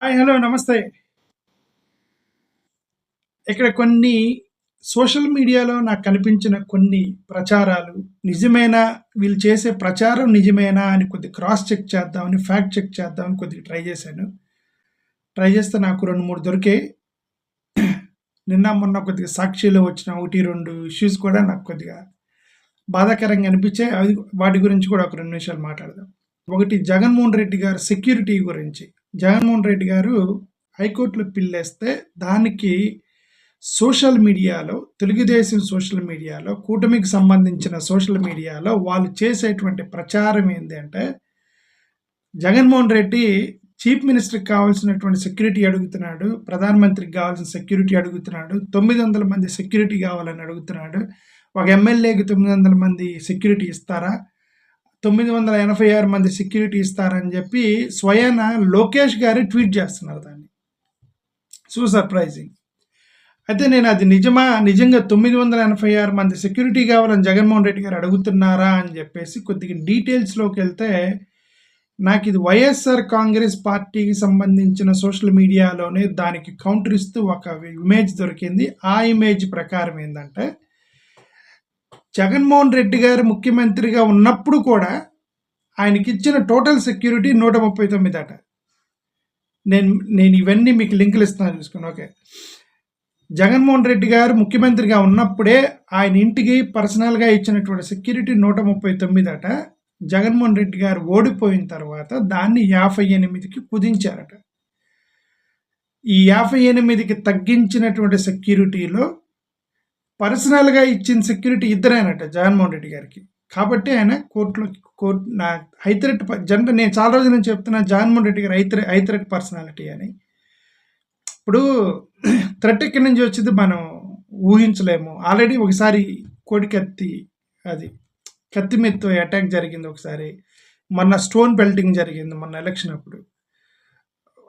Hi. Hello. నమస్తే. ఇక్కడ కొన్ని సోషల్ మీడియాలో నాకు కనిపించిన కొన్ని ప్రచారాలు నిజమేనా? వీళ్ళు చేసే ప్రచారం నిజమేనా? అని కొద్దిగా క్రాస్ చెక్ చేద్దామని, ఫ్యాక్ట్ చెక్ చేద్దామని కొద్దిగా ట్రై చేశాను. ట్రై చేస్తే నాకు 2, 3 దొరికాయి. నిన్న మొన్న కొద్దిగా సాక్షిలో వచ్చిన 1, 2 ఇష్యూస్ కూడా నాకు కొద్దిగా బాధాకరంగా అనిపించాయి. వాటి గురించి కూడా ఒక 2 నిమిషాలు మాట్లాడదాం. ఒకటి, జగన్మోహన్ రెడ్డి గారు సెక్యూరిటీ గురించి. జగన్మోహన్ రెడ్డి గారు హైకోర్టులో పిల్లేస్తే దానికి సోషల్ మీడియాలో, తెలుగుదేశం సోషల్ మీడియాలో, కూటమికి సంబంధించిన సోషల్ మీడియాలో వాళ్ళు చేసేటువంటి ప్రచారం ఏంటి అంటే, జగన్మోహన్ రెడ్డి చీఫ్ మినిస్టర్కి కావాల్సినటువంటి సెక్యూరిటీ అడుగుతున్నాడు, ప్రధానమంత్రికి కావాల్సిన సెక్యూరిటీ అడుగుతున్నాడు, 900 మంది సెక్యూరిటీ కావాలని అడుగుతున్నాడు. ఒక ఎమ్మెల్యేకి 900 మంది సెక్యూరిటీ ఇస్తారా? 986 మంది సెక్యూరిటీ ఇస్తారని చెప్పి స్వయాన లోకేష్ గారు ట్వీట్ చేస్తున్నారు దాన్ని. So surprising. అయితే నేను అది నిజంగా 986 మంది సెక్యూరిటీ కావాలని జగన్మోహన్ రెడ్డి గారు అడుగుతున్నారా అని చెప్పేసి కొద్దిగా డీటెయిల్స్లోకి వెళ్తే, నాకు ఇది వైఎస్ఆర్ కాంగ్రెస్ పార్టీకి సంబంధించిన సోషల్ మీడియాలోనే దానికి కౌంటర్ ఇస్తూ ఒక ఇమేజ్ దొరికింది. ఆ ఇమేజ్ ప్రకారం ఏంటంటే, జగన్మోహన్ రెడ్డి గారు ముఖ్యమంత్రిగా ఉన్నప్పుడు కూడా ఆయనకి ఇచ్చిన టోటల్ సెక్యూరిటీ 139 అట. నేను ఇవన్నీ మీకు లింకులు ఇస్తున్నాను, చూసుకుని. ఓకే. జగన్మోహన్ రెడ్డి గారు ముఖ్యమంత్రిగా ఉన్నప్పుడే ఆయన ఇంటికి పర్సనల్గా ఇచ్చినటువంటి సెక్యూరిటీ 139 అట. జగన్మోహన్ రెడ్డి గారు ఓడిపోయిన తర్వాత దాన్ని 58కి కుదించారట. ఈ 58కి తగ్గించినటువంటి సెక్యూరిటీలో పర్సనల్గా ఇచ్చిన సెక్యూరిటీ ఇద్దరేనట జగన్మోహన్ రెడ్డి గారికి. కాబట్టి ఆయన హైథ్రెట్ నేను చాలా రోజుల నుంచి చెప్తున్నా, జగన్మోహన్ రెడ్డి గారు హైథ్రెట్ పర్సనాలిటీ అని. ఇప్పుడు థ్రెట్ ఎక్కడి నుంచి వచ్చింది మనం ఊహించలేము. ఆల్రెడీ ఒకసారి కత్తి మీదతో అటాక్ జరిగింది ఒకసారి. మొన్న స్టోన్ బెల్టింగ్ జరిగింది మొన్న ఎలక్షన్ అప్పుడు.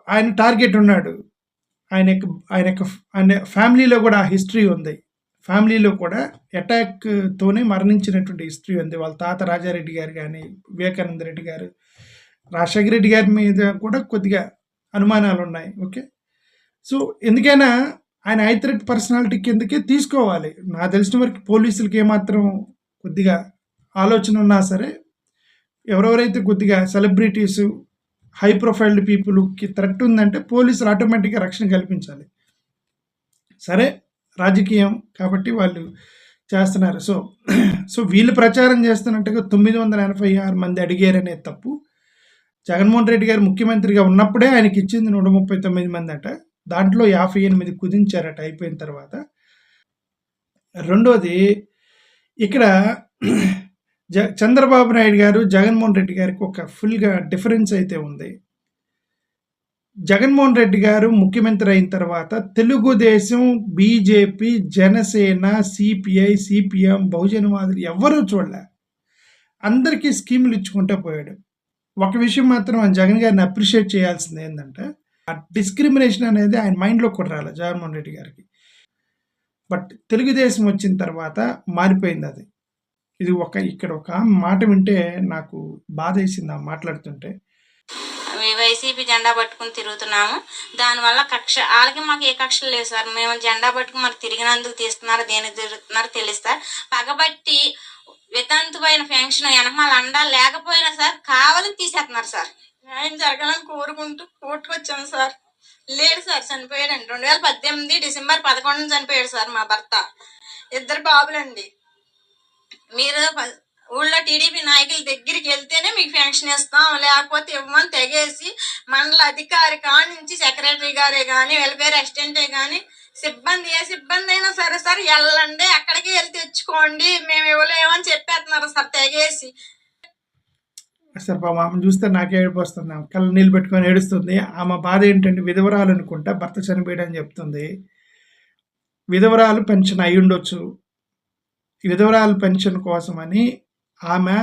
ఆయన టార్గెట్ ఉన్నాడు. ఆయన ఫ్యామిలీలో కూడా హిస్టరీ ఉంది. ఫ్యామిలీలో కూడా అటాక్తోనే మరణించినటువంటి హిస్టరీ ఉంది. వాళ్ళ తాత రాజారెడ్డి గారు కానీ, వివేకానంద రెడ్డి గారు, రాజశేఖర రెడ్డి గారి మీద కూడా కొద్దిగా అనుమానాలు ఉన్నాయి. ఓకే. సో ఎందుకైనా ఆయన హైథ్రెట్ పర్సనాలిటీ కిందకే తీసుకోవాలి. నాకు తెలిసిన వరకు పోలీసులకి ఏమాత్రం కొద్దిగా ఆలోచన ఉన్నా సరే, ఎవరెవరైతే కొద్దిగా సెలబ్రిటీస్, హై ప్రొఫైల్డ్ పీపుల్కి థ్రెట్ ఉందంటే పోలీసులు ఆటోమేటిక్గా రక్షణ కల్పించాలి. సరే, రాజకీయం కాబట్టి వాళ్ళు చేస్తున్నారు. సో వీళ్ళు ప్రచారం చేస్తున్నట్టుగా 986 మంది అడిగారనే తప్పు. జగన్మోహన్ రెడ్డి గారు ముఖ్యమంత్రిగా ఉన్నప్పుడే ఆయనకి ఇచ్చింది 139 మంది అట. దాంట్లో 58 కుదించారట అయిపోయిన తర్వాత. రెండోది, ఇక్కడ చంద్రబాబు నాయుడు గారు, జగన్మోహన్ రెడ్డి గారికి ఒక ఫుల్గా డిఫరెన్స్ అయితే ఉంది. జగన్మోహన్ రెడ్డి గారు ముఖ్యమంత్రి అయిన తర్వాత Telugu Desam, BJP, Janasena, CPI, CPM, బహుజనవాదులు ఎవ్వరూ చూడలే. అందరికీ స్కీములు ఇచ్చుకుంటూ పోయాడు. ఒక విషయం మాత్రం జగన్ గారిని అప్రిషియేట్ చేయాల్సింది ఏంటంటే, ఆ డిస్క్రిమినేషన్ అనేది ఆయన మైండ్లో కూడా రాలేదు జగన్మోహన్ రెడ్డి గారికి. బట్ తెలుగుదేశం వచ్చిన తర్వాత మారిపోయింది అది. ఇక్కడ ఒక మాట వింటే నాకు బాధ వేసింది ఆ మాట్లాడుతుంటే. వైసీపీ జెండా పట్టుకుని తిరుగుతున్నాము. దానివల్ల కక్ష వాళ్ళకి మాకు ఏ కక్షలు లేవు సార్. మేము జెండా పట్టుకుని మనకు తిరిగినందుకు తీస్తున్నారు, దేనికి తిరుగుతున్నారో తెలుస్తారు. పగబట్టి వితంతువైన పెన్షన్ వెనకమాల అండా లేకపోయినా సార్ కావాలని తీసేస్తున్నారు సార్. న్యాయం జరగాలని కోరుకుంటూ కోర్టుకొచ్చాము సార్. లేడు సార్, చనిపోయాడండి. 2018 డిసెంబర్ 11 చనిపోయాడు సార్ మా భర్త. 2 బాబులండి. మీరు ఊళ్ళో టీడీపీ నాయకుల దగ్గరికి వెళ్తేనే మీకు పెన్షన్ ఇస్తాం, లేకపోతే ఇవ్వమని తెగేసి మండల అధికారి కాడి నుంచి సెక్రటరీ గారే కానీ, వెల్ఫేర్ అసిస్టెంటే కానీ, సిబ్బంది ఏ సిబ్బంది అయినా సరే సార్ వెళ్ళండి, అక్కడికి వెళ్ళి తెచ్చుకోండి, మేము ఇవ్వలేమని చెప్పేస్తున్నారు సార్ తెగేసి. సార్ ఆమె చూస్తే నాకే ఏడుపు వస్తుంది. కళ్ళు నీళ్ళు పెట్టుకొని ఏడుస్తుంది. ఆమె బాధ ఏంటంటే, విధవరాలు అనుకుంటా, భర్త చనిపోయాడని చెప్తుంది. విధవరాలు పెన్షన్ అయి ఉండొచ్చు. విధవరాలు పెన్షన్ కోసమని ఆమె,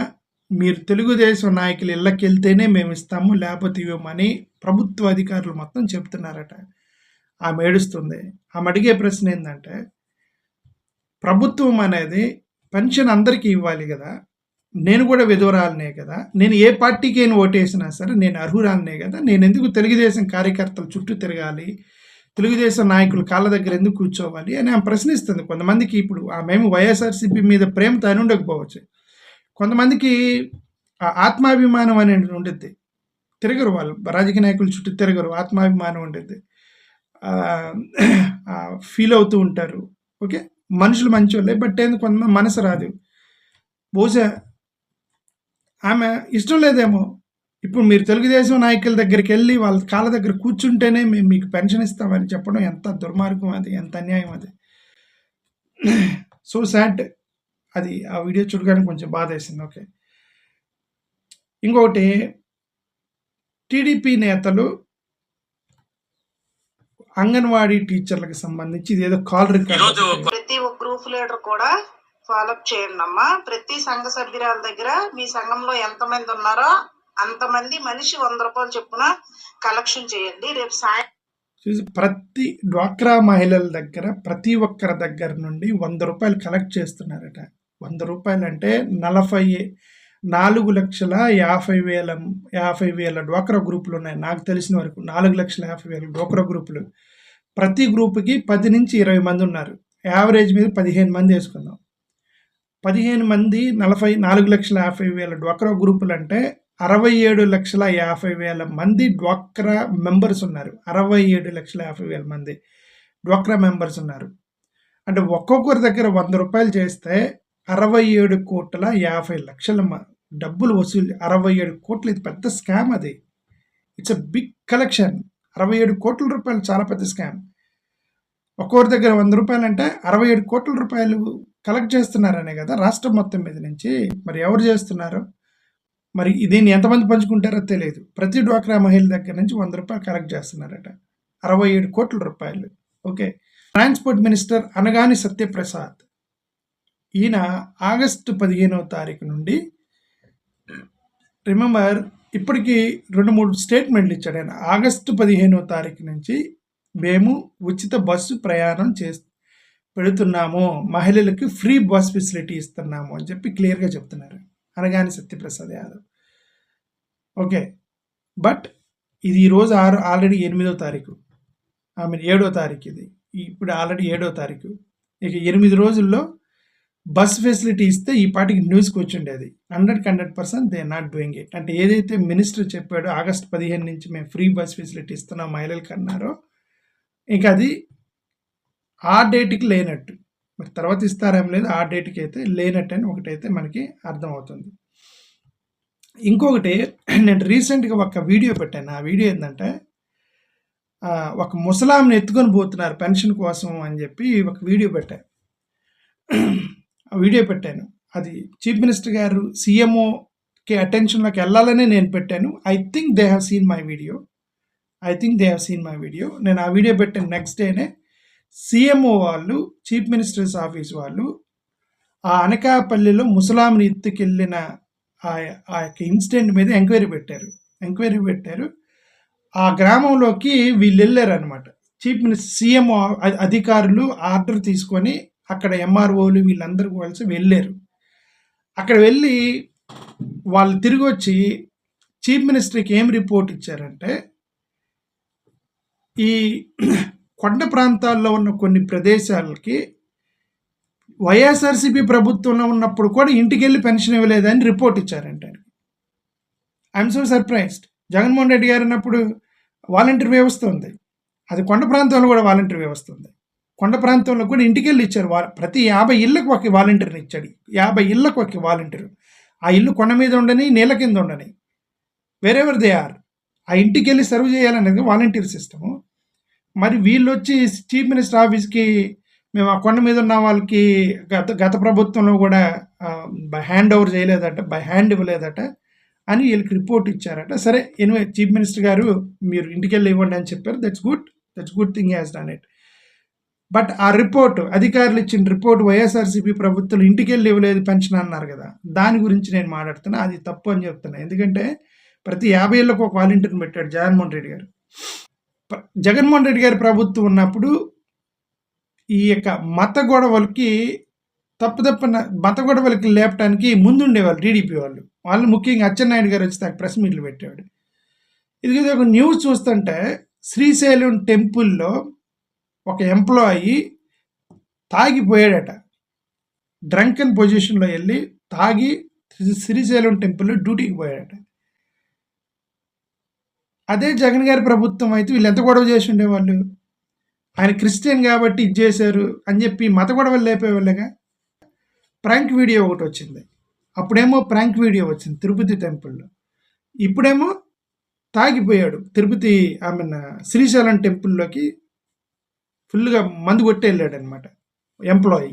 మీరు తెలుగుదేశం నాయకులు ఇళ్ళకి వెళ్తేనే మేము ఇస్తాము, లేకపోతే ఇవ్వమని ప్రభుత్వ అధికారులు మొత్తం చెప్తున్నారట. ఆమె ఏడుస్తుంది. ఆమె అడిగే ప్రశ్న ఏంటంటే, ప్రభుత్వం అనేది పెన్షన్ అందరికీ ఇవ్వాలి కదా, నేను కూడా విధవరాలనే కదా, నేను ఏ పార్టీకి అయినా ఓటేసినా సరే నేను అర్హురాలనే కదా, నేను ఎందుకు తెలుగుదేశం కార్యకర్తల చుట్టూ తిరగాలి, తెలుగుదేశం నాయకులు కాళ్ళ దగ్గర ఎందుకు కూర్చోవాలి అని ఆమె ప్రశ్నిస్తుంది. కొంతమందికి ఇప్పుడు మేము వైఎస్ఆర్సీపీ మీద ప్రేమతో అని ఉండకపోవచ్చు, కొంతమందికి ఆత్మాభిమానం అనేది ఉంటుంది, తిరగరు వాళ్ళు, రాజకీయ నాయకుల చుట్టూ తిరగరు, ఆత్మాభిమానం ఉంటుంది, ఫీల్ అవుతూ ఉంటారు. ఓకే, మనుషులు మంచోళ్ళే, బట్ ఎందుకు కొంతమంది మనసు రాదు. బహుశా ఆమె ఇష్టం లేదేమో. ఇప్పుడు మీరు తెలుగుదేశం నాయకుల దగ్గరికి వెళ్ళి వాళ్ళ కాళ్ళ దగ్గర కూర్చుంటేనే మేము మీకు పెన్షన్ ఇస్తామని చెప్పడం ఎంత దుర్మార్గం, అది ఎంత అన్యాయం అది. So sad. అది ఆ వీడియో చూడగానే కొంచెం బాధ వేసింది. ఓకే, ఇంకొకటి, టీడీపీ నేతలు అంగన్వాడీ టీచర్లకు సంబంధించి ఇదేదో కాల్ రికార్డు, ప్రతి ఒక్క గ్రూప్ లీడర్ కూడా ఫాలోఅప్ చేయండి అమ్మా. ప్రతి సంఘ సభ్యురాల దగ్గర మీ సంఘంలో ఎంతమంది ఉన్నారో అంతమంది మనిషి 100 రూపాయలు చొప్పున కలెక్షన్ చేయండి. రేపు ప్రతి డ్వాక్రా మహిళల దగ్గర ప్రతి ఒక్కరి దగ్గర నుండి 100 రూపాయలు కలెక్ట్ చేస్తున్నారట. 100 రూపాయలు అంటే 4,50,000 డ్వాక్రా గ్రూపులు ఉన్నాయి నాకు తెలిసిన వరకు. 4,50,000 డ్వాక్రా గ్రూపులు, ప్రతి గ్రూపుకి 10 నుంచి 20 మంది ఉన్నారు. యావరేజ్ మీద 15 మంది వేసుకుందాం. 15 మంది 4,50,000 డ్వాక్రా గ్రూపులు అంటే 67,50,000 మంది డ్వాక్రా మెంబర్స్ ఉన్నారు. 67,50,000 మంది డ్వాక్రా మెంబర్స్ ఉన్నారు. అంటే ఒక్కొక్కరి దగ్గర 100 రూపాయలు చేస్తే 67,50,00,000 డబ్బులు వసూలు. 67 కోట్లు, ఇది పెద్ద స్కామ్. అది ఇట్స్ అ బిగ్ కలెక్షన్. 67 కోట్ల రూపాయలు చాలా పెద్ద స్కామ్. ఒక్కొక్కరి దగ్గర 100 రూపాయలు అంటే 67 కోట్ల రూపాయలు కలెక్ట్ చేస్తున్నారనే కదా రాష్ట్రం మొత్తం మీద నుంచి. మరి ఎవరు చేస్తున్నారు, మరి దీన్ని ఎంతమంది పంచుకుంటారో తెలియదు. ప్రతి డ్వాక్రా మహిళ దగ్గర నుంచి 100 రూపాయలు కలెక్ట్ చేస్తున్నారట. 67 కోట్ల రూపాయలు. Okay, transport minister Anagani Satyaprasad, ఈయన ఆగస్టు 15వ తారీఖు నుండి, రిమెంబర్, ఇప్పటికీ 2-3 స్టేట్మెంట్లు ఇచ్చాడు ఆయన. ఆగస్టు 15వ తారీఖు నుంచి మేము ఉచిత బస్సు ప్రయాణం పెడుతున్నాము, మహిళలకు ఫ్రీ బస్ ఫెసిలిటీ ఇస్తున్నాము అని చెప్పి క్లియర్గా చెప్తున్నారు అనగాని సత్యప్రసాద్ యాదవ్. ఓకే, బట్ ఇది ఈరోజు ఆల్రెడీ 8వ తారీఖు, 7వ తారీఖు, ఇది ఇప్పుడు ఆల్రెడీ 7వ తారీఖు. ఇక 8 రోజుల్లో బస్ ఫెసిలిటీ ఇస్తే ఈ పాటికి న్యూస్కి వచ్చిండేది. 100% దే నాట్ డూయింగ్ ఇట్. అంటే ఏదైతే మినిస్టర్ చెప్పాడో ఆగస్టు 15 నుంచి మేము ఫ్రీ బస్ ఫెసిలిటీ ఇస్తున్నాం మహిళలకు అన్నారో, ఇంకా అది ఆ డేట్కి లేనట్టు. మరి తర్వాత ఇస్తారేం లేదు, ఆ డేట్కి అయితే లేనట్టు అని ఒకటైతే మనకి అర్థమవుతుంది. ఇంకొకటి, నేను రీసెంట్గా ఒక వీడియో పెట్టాను. ఆ వీడియో ఏంటంటే, ఒక ముసలాంని ఎత్తుకొని పోతున్నారు పెన్షన్ కోసం అని చెప్పి ఒక వీడియో పెట్టాను. ఆ వీడియో పెట్టాను, అది చీఫ్ మినిస్టర్ గారు సీఎంఓకి అటెన్షన్లోకి వెళ్ళాలనే నేను పెట్టాను. I think they have seen my video. నేను ఆ వీడియో పెట్టిన నెక్స్ట్ డేనే సీఎంఓ వాళ్ళు, చీఫ్ మినిస్టర్స్ ఆఫీస్ వాళ్ళు ఆ అనకాపల్లిలో ముసలాంని ఎత్తుకెళ్ళిన ఆ యొక్క ఇన్సిడెంట్ మీద ఎంక్వైరీ పెట్టారు. ఆ గ్రామంలోకి వీళ్ళు వెళ్ళారు అనమాట. చీఫ్ మినిస్టర్, సీఎంఓ అధికారులు ఆర్డర్ తీసుకొని అక్కడ ఎంఆర్ఓలు వీళ్ళందరూ కలిసి వెళ్ళారు. అక్కడ వెళ్ళి వాళ్ళు తిరిగి వచ్చి చీఫ్ మినిస్టర్కి ఏం రిపోర్ట్ ఇచ్చారంటే, ఈ కొండ ప్రాంతాల్లో ఉన్న కొన్ని ప్రదేశాలకి వైఎస్ఆర్సీపీ ప్రభుత్వంలో ఉన్నప్పుడు కూడా ఇంటికి వెళ్ళి పెన్షన్ ఇవ్వలేదని రిపోర్ట్ ఇచ్చారంట. I'm so surprised. Jaganmohan Reddy గారు ఉన్నప్పుడు వాలంటీర్ వ్యవస్థ ఉంది, అది కొండ ప్రాంతంలో కూడా వాలంటీర్ వ్యవస్థ ఉంది. కొండ ప్రాంతంలో కూడా ఇంటికి వెళ్ళి ఇచ్చారు. ప్రతి 50 ఇళ్ళకు ఒక వాలంటీర్ని ఇచ్చాడు. 50 ఇళ్ళకు ఒక వాలంటీర్. ఆ ఇల్లు కొండ మీద ఉండని, నీళ్ళ కింద ఉండని, వేరెవర్ దే ఆర్, ఆ ఇంటికి వెళ్ళి సర్వ్ చేయాలనేది వాలంటీర్ సిస్టము. మరి వీళ్ళు వచ్చి చీఫ్ మినిస్టర్ ఆఫీస్కి మేము ఆ కొండ మీద ఉన్న వాళ్ళకి గత ప్రభుత్వంలో కూడా బై హ్యాండ్ ఇవ్వలేదట అని వీళ్ళకి రిపోర్ట్ ఇచ్చారట. సరే, ఎనివే చీఫ్ మినిస్టర్ గారు మీరు ఇంటికి వెళ్ళి ఇవ్వండి అని చెప్పారు. That's good thing has done it. But ఆ రిపోర్ట్, అధికారులు ఇచ్చిన రిపోర్ట్, వైఎస్ఆర్సీపీ ప్రభుత్వం ఇంటికి వెళ్ళి ఇవ్వలేదు పెన్షన్ అన్నారు కదా, దాని గురించి నేను మాట్లాడుతున్నా. అది తప్పు అని చెప్తున్నా. ఎందుకంటే ప్రతి 50 ఏళ్ళకు ఒక వాలంటీర్ని పెట్టాడు జగన్మోహన్ రెడ్డి గారి ప్రభుత్వం ఉన్నప్పుడు ఈ యొక్క మత గొడవలకి తప్పున మత గొడవలకి లేపడానికి ముందుండేవాళ్ళు టీడీపీ వాళ్ళు. వాళ్ళు ముఖ్యంగా అచ్చెన్నాయుడు గారు వచ్చి ప్రెస్ మీట్లు పెట్టేవాడు. ఇది ఒక న్యూస్ చూస్తుంటే శ్రీశైలం టెంపుల్‌లో ఒక ఎంప్లాయీ తాగిపోయాడట. డ్రంకెన్ పొజిషన్‌లో ఎళ్లి తాగి శ్రీశైలం టెంపుల్‌లో డ్యూటీకి పోయాడట. అదే జగన్ గారి ప్రభుత్వం అయితే వీళ్ళు ఎంత గొడవ చేసి ఉండేవాళ్ళు. ఆయన క్రిస్టియన్ కాబట్టి ఇది చేశారు అని చెప్పి మత గొడవలు లేపేవాళ్ళుగా. ప్రాంక్ వీడియో ఒకటి వచ్చింది. అప్పుడేమో ప్రాంక్ వీడియో వచ్చింది తిరుపతి టెంపుల్‌లో. ఇప్పుడేమో తాగిపోయాడు శ్రీశైలం టెంపుల్‌లోకి ఫుల్‌గా మందు కొట్టి వెళ్ళాడనమాట ఎంప్లాయీ.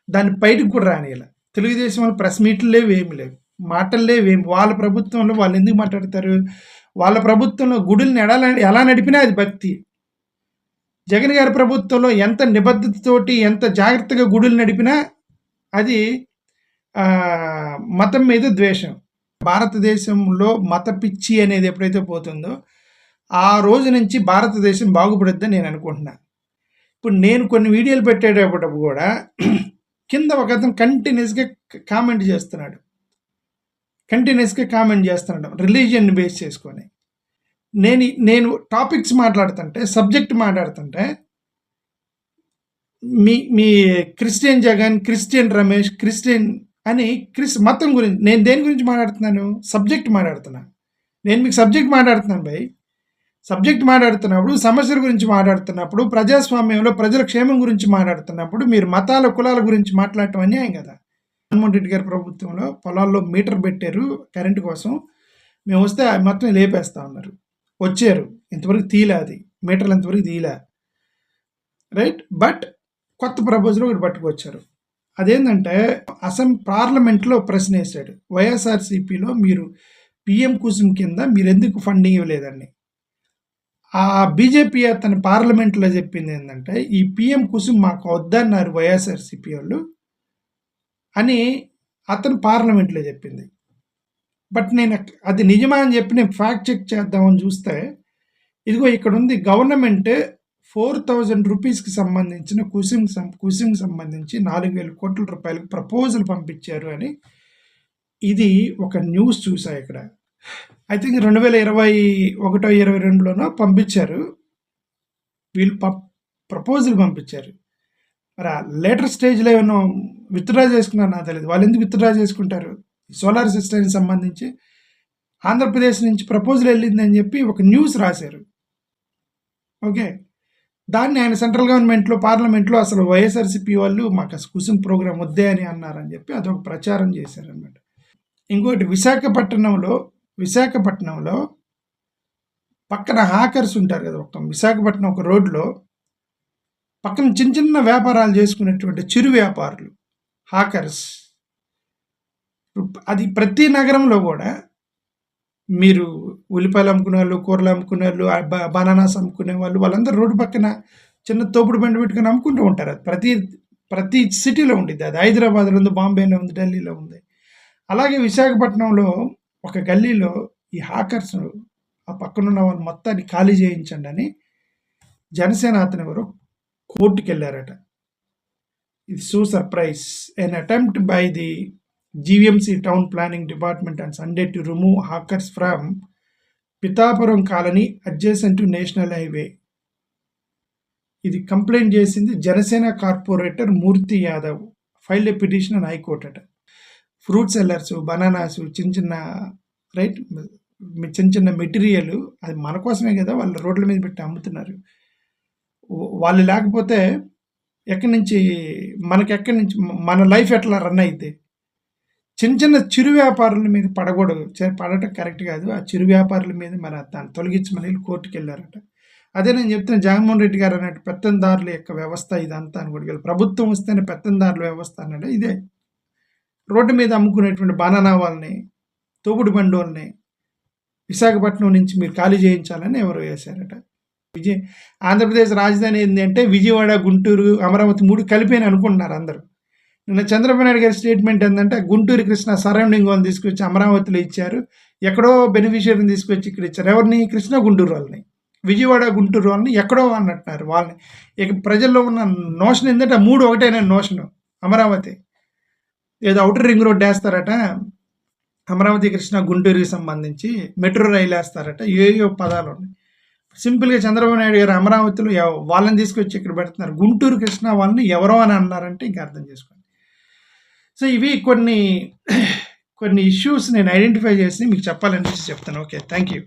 దాన్ని బయటకు కూడా రానియల. తెలుగుదేశం వాళ్ళు ప్రెస్ మీట్లు లేవు, ఏమి లేవు, మాటలు లేవేమి. వాళ్ళ ప్రభుత్వంలో వాళ్ళు ఎందుకు మాట్లాడతారు? వాళ్ళ ప్రభుత్వంలో గుడుల్ని ఎలా నడిపినా అది భక్తి. జగన్ గారి ప్రభుత్వంలో ఎంత నిబద్ధతతోటి ఎంత జాగ్రత్తగా గుడులు నడిపినా అది మతం మీద ద్వేషం. భారతదేశంలో మత పిచ్చి అనేది ఎప్పుడైతే పోతుందో ఆ రోజు నుంచి భారతదేశం బాగుపడుద్దని నేను అనుకుంటున్నా. ఇప్పుడు నేను కొన్ని వీడియోలు పెట్టేటప్పుడు కూడా కింద ఒక అతను కంటిన్యూస్గా కామెంట్ చేస్తున్నాడు. రిలీజియన్ బేస్ చేసుకొని. నేను టాపిక్స్ మాట్లాడుతుంటే, సబ్జెక్ట్ మాట్లాడుతుంటే మీ Christian Jagan, Christian Ramesh, Christian అని మతం గురించి నేను దేని గురించి మాట్లాడుతున్నాను? సబ్జెక్ట్ మాట్లాడుతున్నా. నేను మీకు సబ్జెక్ట్ మాట్లాడుతున్నాను భయ్. సబ్జెక్ట్ మాట్లాడుతున్నప్పుడు, సమస్యల గురించి మాట్లాడుతున్నప్పుడు, ప్రజాస్వామ్యంలో ప్రజల క్షేమం గురించి మాట్లాడుతున్నప్పుడు మీరు మతాల కులాల గురించి మాట్లాడటం అన్యాయం కదా. జగన్మోహన్ రెడ్డి గారి ప్రభుత్వంలో పొలాల్లో మీటర్ పెట్టారు కరెంటు కోసం. మేము వస్తే మొత్తం లేపేస్తా ఉన్నారు. వచ్చారు, ఇంతవరకు తీలే, అది మీటర్లు ఎంతవరకు తీలే, రైట్. బట్ కొత్త ప్రపోజల్ ఒకటి పట్టుకొచ్చారు. అదేంటంటే పార్లమెంట్లో ప్రశ్న వేశాడు, వైఎస్ఆర్సీపీలో మీరు పిఎం కుసుమ్ కింద మీరు ఎందుకు ఫండింగ్ ఇవ్వలేదండి. ఆ బీజేపీ అతను పార్లమెంట్లో చెప్పింది ఏంటంటే ఈ పిఎం కుసుమ్ మాకు వద్దన్నారు వైఎస్ఆర్సీపీ వాళ్ళు అని అతను పార్లమెంట్లో చెప్పింది. బట్ నేను అది నిజమా అని చెప్పి నేను ఫ్యాక్ట్ చెక్ చేద్దామని చూస్తే ఇదిగో ఇక్కడ ఉంది, గవర్నమెంట్ 4,000 రూపీస్కి సంబంధించిన కుసుమ్ సంబంధించి 4,000 కోట్ల రూపాయలకు ప్రపోజల్ పంపించారు అని ఇది ఒక న్యూస్ చూసా ఇక్కడ. ఐ థింక్ 2021-22లోనో పంపించారు వీళ్ళు, ప్రపోజల్ పంపించారు. మరి ఆ లేటర్ స్టేజ్లో ఏమైనా విత్డ్రా చేసుకున్నారు నాకు తెలియదు. వాళ్ళు ఎందుకు విత్డ్రా చేసుకుంటారు? సోలార్ సిస్టమ్కి సంబంధించి ఆంధ్రప్రదేశ్ నుంచి ప్రపోజల్ వెళ్ళిందని చెప్పి ఒక న్యూస్ రాశారు. ఓకే, దాన్ని ఆయన సెంట్రల్ గవర్నమెంట్లో పార్లమెంట్లో అసలు వైఎస్ఆర్సీపీ వాళ్ళు మాకు అసలు కుసుమ్ ప్రోగ్రాం వద్దే అని అన్నారని చెప్పి అదొక ప్రచారం చేశారనమాట. ఇంకోటి విశాఖపట్నంలో పక్కన హాకర్స్ ఉంటారు కదా, విశాఖపట్నం ఒక రోడ్లో పక్కన చిన్న చిన్న వ్యాపారాలు చేసుకునేటువంటి చిరు వ్యాపారులు, హాకర్స్. అది ప్రతి నగరంలో కూడా మీరు ఉల్లిపాయలు అమ్ముకునే వాళ్ళు, కూరలు అమ్ముకునే వాళ్ళు, బనానాస్ అమ్ముకునే వాళ్ళు, వాళ్ళందరూ రోడ్డు పక్కన చిన్న తోపుడు బండి పెట్టుకుని అమ్ముకుంటూ ఉంటారు. అది ప్రతి సిటీలో ఉండిద్ది. అది హైదరాబాద్లో ఉంది, బాంబేలో ఉంది, ఢిల్లీలో ఉంది. అలాగే విశాఖపట్నంలో ఒక గల్లీలో ఈ హాకర్స్ ఆ పక్కనున్న వాళ్ళు మొత్తాన్ని ఖాళీ చేయించండి అని జనసేన అతను ఎవరో కోర్టుకి వెళ్ళారట. ఇది so surprise. N attempt by the GVMC Town Planning Department on Sunday to remove hackers from Pithapuram colony adjacent to national highway. ఇది కంప్లైంట్ చేసింది Janasena corporator Murthy Yadav. File a petition అని హైకోర్టు అట. ఫ్రూట్ సెల్లర్స్, బనానాస్, చిన్న material అది మన కోసమే కదా వాళ్ళు రోడ్ల మీద పెట్టి అమ్ముతున్నారు. వాళ్ళు లేకపోతే ఎక్కడి నుంచి మన లైఫ్ ఎట్లా రన్ అయితే. చిన్న చిరు వ్యాపారుల మీద పడటం కరెక్ట్ కాదు. ఆ చిరు వ్యాపారుల మీద మన దాన్ని తొలగించమని కోర్టుకు వెళ్ళారట. అదే నేను చెప్తున్న జగన్మోహన్ రెడ్డి గారు అన్నట్టు పెత్తందారుల యొక్క వ్యవస్థ ఇదంతా అని కూడా ప్రభుత్వం వస్తేనే పెత్తందారుల వ్యవస్థ అన్నాడు. ఇదే రోడ్డు మీద అమ్ముకునేటువంటి బనానా వాళ్ళని, తోపుడు బండి వాళ్ళని విశాఖపట్నం నుంచి మీరు ఖాళీ చేయించాలని ఎవరు వేశారట. ఆంధ్రప్రదేశ్ రాజధాని ఏంటి అంటే విజయవాడ, గుంటూరు, అమరావతి 3 కలిపి అనుకుంటున్నారు అందరూ. నిన్న చంద్రబాబు నాయుడు గారి స్టేట్మెంట్ ఏంటంటే గుంటూరు, కృష్ణ సరౌండింగ్ వాళ్ళని తీసుకొచ్చి అమరావతిలో ఇచ్చారు, ఎక్కడో బెనిఫిషియరీని తీసుకొచ్చి ఇక్కడ ఇచ్చారు. ఎవరిని? కృష్ణ గుంటూరు వాళ్ళని, విజయవాడ గుంటూరు వాళ్ళని ఎక్కడో అన్నట్టున్నారు వాళ్ళని. ఇక ప్రజల్లో ఉన్న నోషన్ ఏంటంటే 3 ఒకటేనా నోషను. అమరావతి ఏదో ఔటర్ రింగ్ రోడ్ వేస్తారట, అమరావతి కృష్ణ గుంటూరుకి సంబంధించి మెట్రో రైలు వేస్తారట, ఏయో పదాలు ఉన్నాయి. సింపుల్గా చంద్రబాబు నాయుడు గారు అమరావతిలో వాళ్ళని తీసుకొచ్చి ఇక్కడ పెడుతున్నారు, గుంటూరు కృష్ణ వాళ్ళని ఎవరో అని అన్నారంటే ఇంకా అర్థం చేసుకోండి. సో ఇవి కొన్ని ఇష్యూస్ నేను ఐడెంటిఫై చేసి మీకు చెప్పాలనిపించి చెప్తాను. Okay, thank you.